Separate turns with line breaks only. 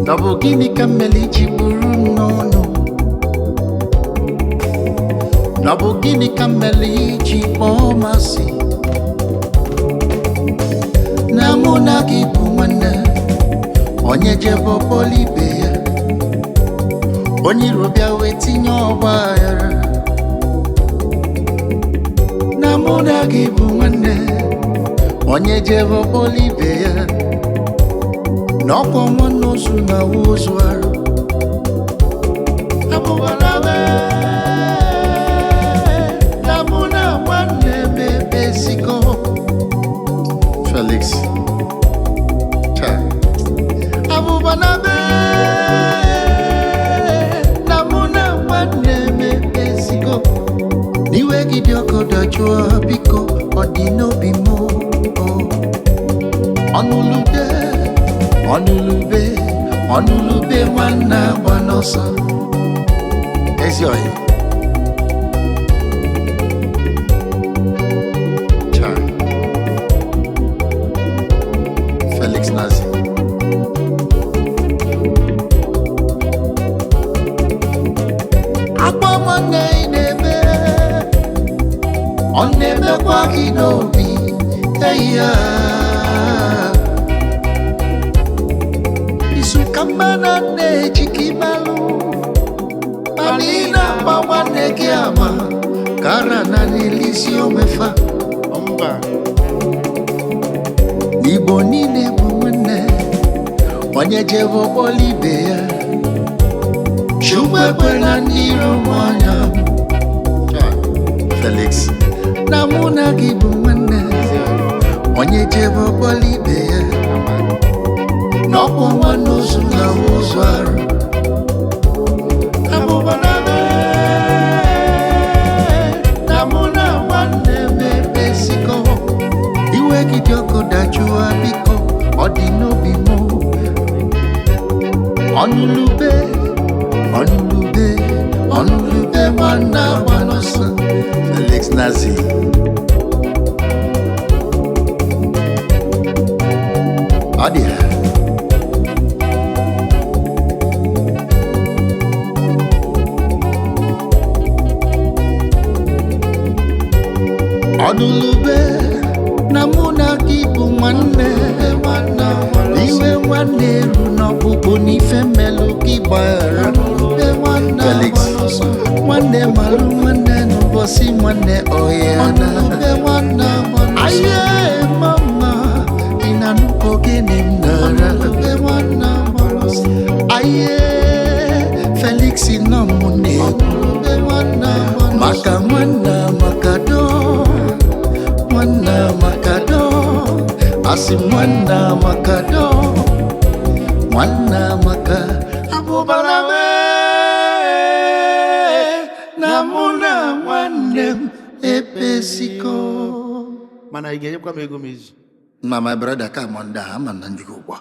Double guinea cameli chiburu nono. Double guinea cameli chipomasi. Namuna gibu nwanne. Onye jebo polibe ya. Onye robia wetinye ọgbaghara. Namuna gibu nwanne. Onye jebo polibe ya. Noko mwana ozu na uzu aru Abubanawe Namuna wane bebe siko Felix Cha Abubanawe Namuna wane bebe siko Niwe gidioko dajua biko Odino bimo ONULU UBE nwanne agba n'ọsọ ezi oyi cha Felixnazy agba nwanne na-eme ọ na-emekwa gị n'obi eyi ya Kamana ne chikimalu Manina mawane kiama Karana nilisio mefa Omba Igbo nine mwene Wanye jevo polibea Shumwe kwena niro mwanya Felix Namuna gibu mwene Wanye jevo polibea Noko mwana ozu na uzu aru Abubanawe Namuna wane bebe siko Iwe gidioko dajua biko Odino bimo ONULU UBE wana wanosa Felixnazy Adia ONULU UBE Namuna gibu nwanne Iwe nwanne ru n'ọkpụkpụ n'ife mmelụ gị gbara Felix nwanne malụ nwanne n'ụbọchị nwanne ọhịa Aye mama Inanuko gịnị m nara Aye Felix nọ mụ na-egwu Maka nwanne makado Mwana makado Asi mwana makado Mwana maka Abubanawe Namuna mwane epesiko
Mana igenye kwa mego mizi
Mama brother kamonda ama nanjiko kwa